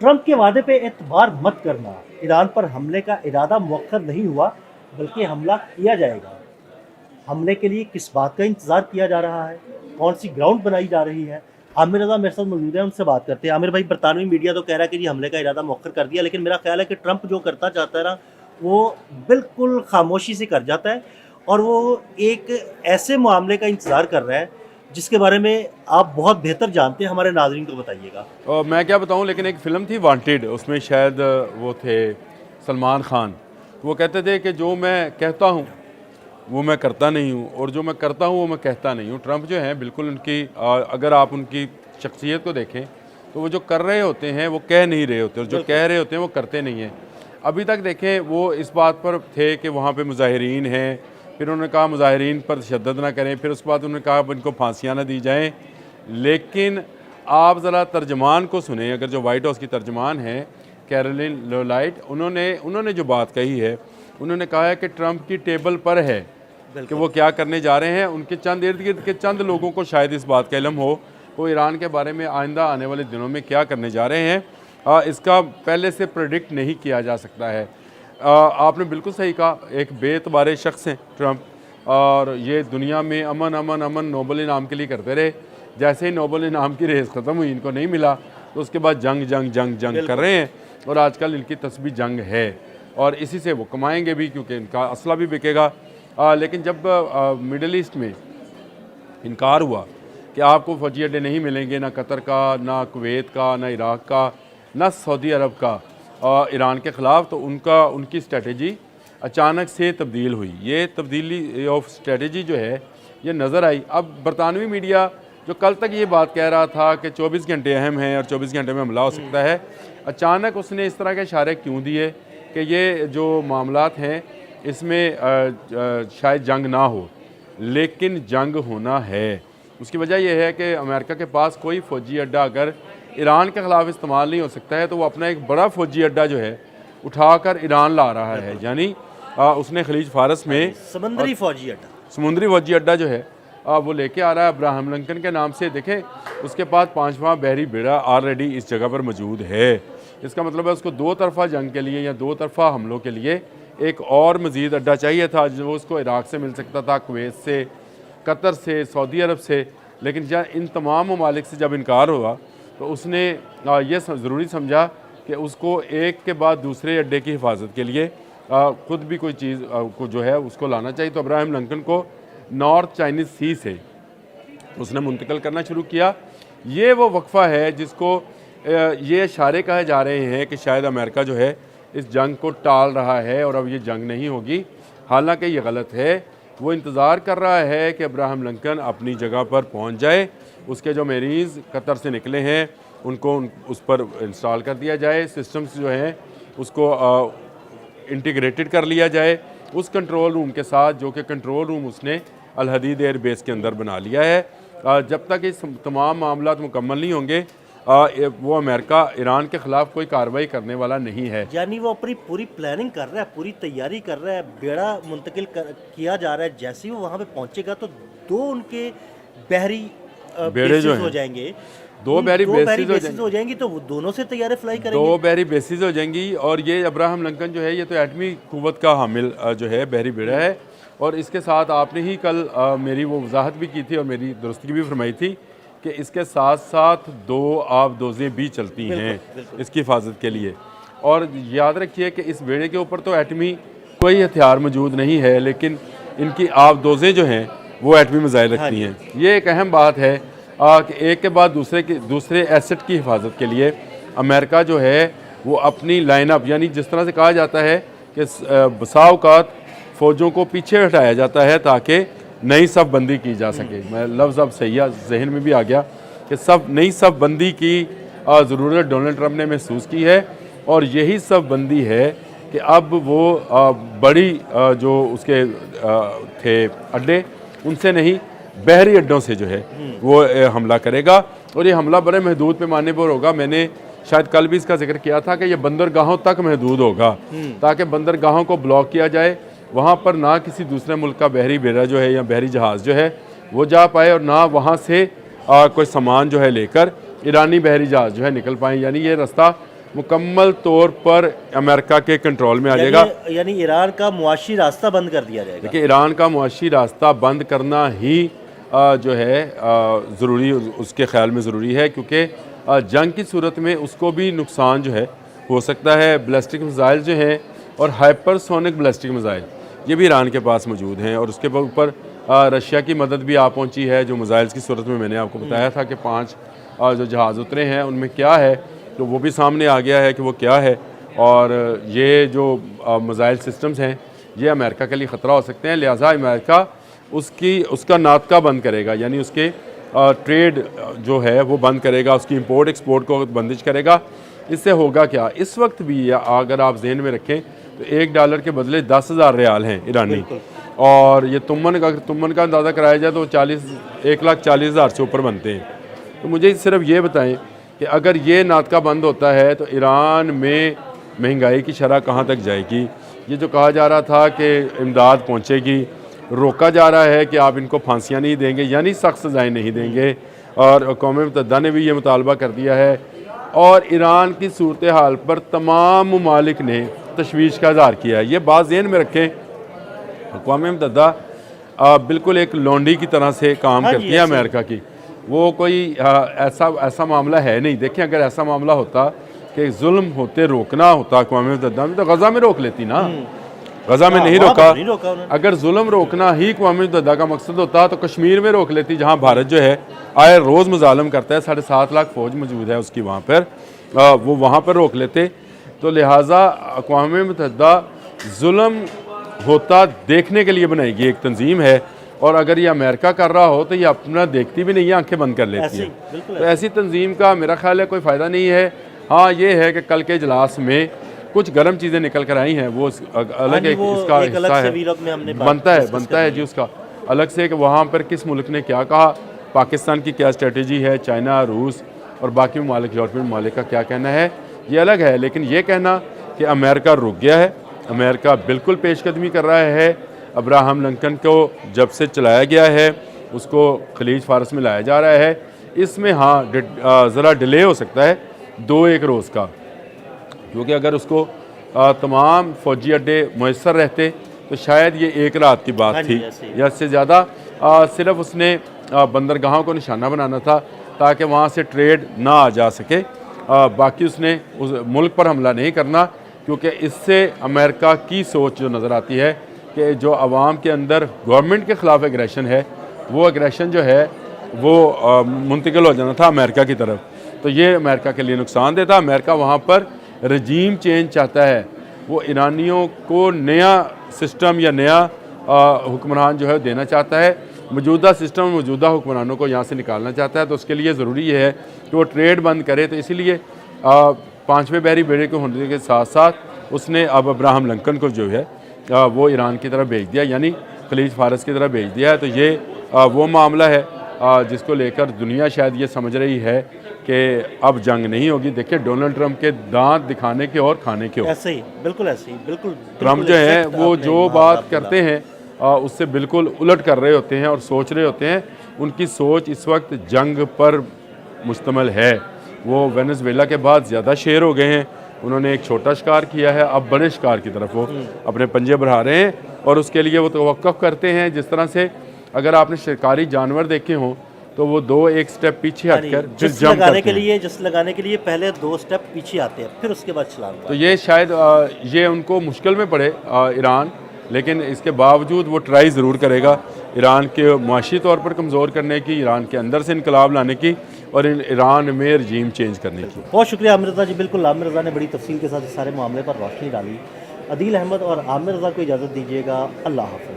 Trump के वादे पे एतबार मत करना। ईरान पर हमले का इरादा मौखर नहीं हुआ, बल्कि हमला किया जाएगा। हमले के लिए किस बात का इंतज़ार किया जा रहा है, कौन सी ग्राउंड बनाई जा रही है। आमिर रज़ा मेरे साथ मौजूद है, उनसे बात करते हैं। आमिर भाई, बरतानवी मीडिया तो कह रहा है कि जी हमले का इरादा मौखर कर दिया, लेकिन मेरा ख्याल है कि ट्रंप जो करता चाहता है ना, वो बिल्कुल खामोशी से कर जाता है, और वो एक ऐसे मामले का इंतज़ार कर रहा है जिसके बारे में आप बहुत बेहतर जानते हैं। हमारे नाज़रीन को बताइएगा। और मैं क्या बताऊं, लेकिन एक फ़िल्म थी वांटेड, उसमें शायद वो थे सलमान खान। वो कहते थे कि जो मैं कहता हूं वो मैं करता नहीं हूं, और जो मैं करता हूं वो मैं कहता नहीं हूं। ट्रंप जो है बिल्कुल उनकी अगर आप उनकी शख्सियत को देखें तो वो जो कर रहे होते हैं वो कह नहीं रहे होते, और जो कह रहे होते हैं वो करते नहीं हैं। अभी तक देखें, वो इस बात पर थे कि वहाँ पे मुजाहिरीन हैं, फिर उन्होंने कहा मुजाहिरीन पर तशद्दुद ना करें, फिर उसके बाद उन्होंने कहा अब इनको फांसियाँ ना दी जाएँ। लेकिन आप ज़रा तर्जमान को सुने, अगर जो वाइट हाउस की तर्जमान है कैरोलिन लोलाइट, उन्होंने जो बात कही है, उन्होंने कहा है कि ट्रंप की टेबल पर है कि वो क्या करने जा रहे हैं। उनके चंद इर्द गिर्द के चंद लोगों को शायद इस बात का इल्म हो वो ईरान के बारे में आइंदा आने वाले दिनों में क्या करने जा रहे हैं। इसका पहले से प्रेडिक्ट नहीं किया जा सकता है। आपने बिल्कुल सही कहा, एक बेतबारे शख्स हैं ट्रंप, और ये दुनिया में अमन अमन अमन नोबल इनाम के लिए करते रहे। जैसे ही नोबल इनाम की रेस ख़त्म हुई, इनको नहीं मिला, तो उसके बाद जंग जंग जंग जंग कर रहे हैं, और आजकल इनकी तस्बीह जंग है, और इसी से वो कमाएंगे भी, क्योंकि इनका असला भी बिकेगा। लेकिन जब मिडल ईस्ट में इनकार हुआ कि आपको फौजी अड्डे नहीं मिलेंगे, ना कतर का, ना कुवैत का, ना इराक़ का, ना सऊदी अरब का, ईरान के ख़िलाफ़, तो उनकी स्ट्रेटजी अचानक से तब्दील हुई। ये तब्दीली ऑफ स्ट्रेटजी जो है ये नज़र आई। अब बरतानवी मीडिया जो कल तक ये बात कह रहा था कि 24 घंटे अहम हैं और 24 घंटे में हमला हो सकता है, अचानक उसने इस तरह के इशारे क्यों दिए कि ये जो मामलात हैं इसमें शायद जंग ना हो, लेकिन जंग होना है। उसकी वजह यह है कि अमेरिका के पास कोई फ़ौजी अड्डा अगर ईरान के ख़िलाफ़ इस्तेमाल नहीं हो सकता है, तो वो अपना एक बड़ा फ़ौजी अड्डा जो है उठाकर ईरान ला रहा है। यानी उसने खलीज फारस में समुद्री फ़ौजी अड्डा जो है वो लेके आ रहा है अब्राहम लिंकन के नाम से। देखें, उसके पास 5वां बहरी बेड़ा ऑलरेडी इस जगह पर मौजूद है। इसका मतलब है उसको दो तरफ़ा जंग के लिए या दो तरफ़ा हमलों के लिए एक और मज़ीद अड्डा चाहिए था, जो उसको इराक़ से मिल सकता था, कुवैत से, कतर से, सऊदी अरब से। लेकिन जब इन तमाम ममालिक से जब इनकार हुआ, तो उसने ये ज़रूरी समझा कि उसको एक के बाद दूसरे अड्डे की हिफाजत के लिए ख़ुद भी कोई चीज़ को जो है उसको लाना चाहिए। तो अब्राहम लिंकन को नॉर्थ चाइनीज़ सी से उसने मुंतकिल करना शुरू किया। ये वो वक्फ़ा है जिसको ये इशारे कहे जा रहे हैं कि शायद अमेरिका जो है इस जंग को टाल रहा है और अब ये जंग नहीं होगी। हालांकि ये गलत है। वो इंतज़ार कर रहा है कि अब्राहम लिंकन अपनी जगह पर पहुंच जाए, उसके जो मरीज़ कतर से निकले हैं उनको उस पर इंस्टॉल कर दिया जाए, सिस्टम्स जो हैं उसको इंटीग्रेटेड कर लिया जाए उस कंट्रोल रूम के साथ, जो कि कंट्रोल रूम उसने अल हदीद एयर बेस के अंदर बना लिया है। जब तक इस तमाम मामलात मुकम्मल नहीं होंगे, वो अमेरिका ईरान के ख़िलाफ़ कोई कार्रवाई करने वाला नहीं है। यानी वो अपनी पूरी प्लानिंग कर रहा है, पूरी तैयारी कर रहा है, बेड़ा मुंतकिल किया जा रहा है। जैसे ही वो वहाँ पे पहुँचेगा तो दो उनके बहरी बेड़े जो हो जाएंगे, दो बहरी बेसिस हो जाएंगी, तो वो दोनों से तैयारी फ्लाई करेंगे। दो बहरी बेसिस हो जाएंगी। और ये अब्राहम लिंकन जो है ये तो एटमी क़ुव्वत का हामिल जो है बहरी बेड़ा है। और इसके साथ आपने ही कल मेरी वो वजाहत भी की थी और मेरी दुरुस्ती भी फरमाई थी कि इसके साथ साथ दो आबदोज़ें भी चलती हैं इसकी हिफाजत के लिए। और याद रखिए कि इस बेड़े के ऊपर तो एटमी कोई हथियार मौजूद नहीं है, लेकिन इनकी आबदोज़ें जो हैं वो एटमी मिसाइल रखती हैं। ये एक अहम बात है कि एक के बाद दूसरे एसेट की हिफाजत के लिए अमेरिका जो है वो अपनी लाइनअप, यानी जिस तरह से कहा जाता है कि बसा औक़ात फ़ौजों को पीछे हटाया जाता है ताकि नई सफ़ बंदी की जा सके। मैं लफ्ज़ अब सही जहन में भी आ गया कि नई सफ़ बंदी की ज़रूरत डोनाल्ड ट्रंप ने महसूस की है, और यही सफ़ बंदी है कि अब वो बड़ी जो उसके थे अड्डे उनसे नहीं, बहरी अड्डों से जो है वो हमला करेगा। और ये हमला बड़े महदूद पैमाने पर होगा। मैंने शायद कल भी इसका जिक्र किया था कि ये बंदरगाहों तक महदूद होगा, ताकि बंदरगाहों को ब्लॉक किया जाए, वहाँ पर ना किसी दूसरे मुल्क का बहरी बेड़ा जो है या बहरी जहाज़ जो है वो जा पाए, और ना वहाँ से कोई सामान जो है लेकर ईरानी बहरी जहाज़ जो है निकल पाएँ। यानी ये रास्ता मुकम्मल तौर पर अमेरिका के कंट्रोल में आ जाएगा। यानी ईरान का मुआशी रास्ता बंद कर दिया जाएगा। देखिए, ईरान का मुआशी रास्ता बंद करना ही जो है ज़रूरी, उसके ख्याल में ज़रूरी है, क्योंकि जंग की सूरत में उसको भी नुकसान जो है हो सकता है। बैलिस्टिक मिसाइल जो हैं और हाइपरसोनिक बैलिस्टिक मिसाइल ये भी ईरान के पास मौजूद हैं, और उसके ऊपर रशिया की मदद भी आ पहुंची है। जो मिसाइल्स की सूरत में मैंने आपको बताया था कि 5 जो जहाज़ उतरे हैं उनमें क्या है, तो वो भी सामने आ गया है कि वो क्या है। और ये जो मिसाइल सिस्टम्स हैं ये अमेरिका के लिए ख़तरा हो सकते हैं, लिहाजा अमेरिका उसका नातका बंद करेगा, यानी उसके ट्रेड जो है वो बंद करेगा, उसकी इंपोर्ट एक्सपोर्ट को बंदिश करेगा। इससे होगा क्या, इस वक्त भी अगर आप जहन में रखें तो $1 के बदले 10,000 रियाल हैं ईरानी, और ये तुमन का अंदाज़ा कराया जाए तो 1,40,000 से ऊपर बनते हैं। तो मुझे सिर्फ ये बताएं कि अगर ये नातका बंद होता है तो ईरान में महंगाई की शरह कहाँ तक जाएगी। ये जो कहा जा रहा था कि इमदाद पहुँचेगी, रोका जा रहा है कि आप इनको फांसियाँ नहीं देंगे, यानी सख्त सज़ाएँ नहीं देंगे, और अक़वाम मुत्तहिदा ने भी ये मुतालबा कर दिया है। और ईरान की सूरत हाल पर तमाम ममालिक ने तशवीश का इज़हार किया है। ये बात ज़हन में रखें, अक़वाम मुत्तहिदा बिल्कुल एक लौंडी की तरह से काम करती है अमेरिका की। वो कोई ऐसा मामला है नहीं। देखिए, अगर ऐसा मामला होता कि जुल्म होते रोकना होता अक़वाम मुत्तहिदा में, तो गज़ा में रोक लेती ना। गज़ा में नहीं रोका। अगर जुल्म रोकना ही अक़वाम मुत्तहिदा का मकसद होता तो कश्मीर में रोक लेती, जहाँ भारत जो है आए रोज़ मुजालम करता है, 7.5 लाख फ़ौज मौजूद है उसकी वहाँ पर, वो वहाँ पर रोक लेते। तो लिहाजा अक़वाम मुत्तहिदा जुल्म होता देखने के लिए बनाएगी एक तंजीम है, और अगर ये अमेरिका कर रहा हो तो ये अपना देखती भी नहीं है, आंखें बंद कर लेती है। तो ऐसी तंजीम का मेरा ख्याल है कोई फ़ायदा नहीं है। हाँ, ये है कि कल के इजलास में कुछ गर्म चीज़ें निकल कर आई हैं, वो अलग एक इसका हिस्सा है, बनता है जी उसका अलग से, कि वहाँ पर किस मुल्क ने क्या कहा, पाकिस्तान की क्या स्ट्रेटजी है, चाइना, रूस और बाकी ममालिक, यूरोपियन ममालिक का क्या कहना है, ये अलग है। लेकिन ये कहना कि अमेरिका रुक गया है, अमेरिका बिल्कुल पेशकदमी कर रहा है। अब्राहम लिंकन को जब से चलाया गया है उसको खलीज फारस में लाया जा रहा है, इसमें हाँ ज़रा डिले हो सकता है 2-1 रोज़ का, क्योंकि अगर उसको तमाम फ़ौजी अड्डे मैसर रहते तो शायद ये 1 रात की बात थी, या इससे ज़्यादा। सिर्फ उसने बंदरगाहों को निशाना बनाना था ताकि वहाँ से ट्रेड ना आ जा सके, बाकी उसने उस मुल्क पर हमला नहीं करना, क्योंकि इससे अमेरिका की सोच जो नज़र आती है कि जो आवाम के अंदर गवर्नमेंट के ख़िलाफ़ एग्रेशन है, वो एग्रेशन जो है वो मुंतकिल हो जाना था अमेरिका की तरफ। तो ये अमेरिका के लिए नुकसान देता। अमेरिका वहाँ पर रजीम चेंज चाहता है, वो ईरानियों को नया सिस्टम या नया हुक्मरान जो है देना चाहता है, मौजूदा सिस्टम मौजूदा हुक्मरानों को यहाँ से निकालना चाहता है। तो उसके लिए ज़रूरी है कि वो ट्रेड बंद करे। तो इसीलिए 5वें बहरी बेड़े के होने के साथ साथ उसने अब अब्राहम लिंकन को जो है वो ईरान की तरफ भेज दिया, यानी खलीज फारस की तरफ भेज दिया है। तो ये वो मामला है जिसको लेकर दुनिया शायद ये समझ रही है कि अब जंग नहीं होगी। देखिए, डोनाल्ड ट्रंप के दांत दिखाने के और खाने के, ऐसे ही बिल्कुल ट्रंप जो है वो जो बात करते हैं उससे बिल्कुल उलट कर रहे होते हैं और सोच रहे होते हैं। उनकी सोच इस वक्त जंग पर मुश्तमिल है। वो वेनेजुएला के बाद ज़्यादा शेर हो गए हैं, उन्होंने एक छोटा शिकार किया है, अब बड़े शिकार की तरफ वो अपने पंजे बढ़ा रहे हैं, और उसके लिए वो तवक्कुफ़ करते हैं। जिस तरह से अगर आपने शिकारी जानवर देखे हों तो वो 2-1 स्टेप पीछे हटकर फिर जंप लगाने के लिए पहले 2 स्टेप पीछे आते हैं, फिर उसके बाद छलांग। तो ये शायद ये उनको मुश्किल में पड़े ईरान, लेकिन इसके बावजूद वो ट्राई ज़रूर करेगा ईरान के मुआशी तौर पर कमज़ोर करने की, ईरान के अंदर से इनकलाब लाने की और ईरान में रजीम चेंज करने की। बहुत शुक्रिया आमिर रज़ा जी। बिल्कुल, आमिर रज़ा ने बड़ी तफसील के साथ इस सारे मामले पर रोशनी डाली। अदील अहमद और आमिर रज़ा को इजाज़त दीजिएगा। अल्लाह हाफ़िज़।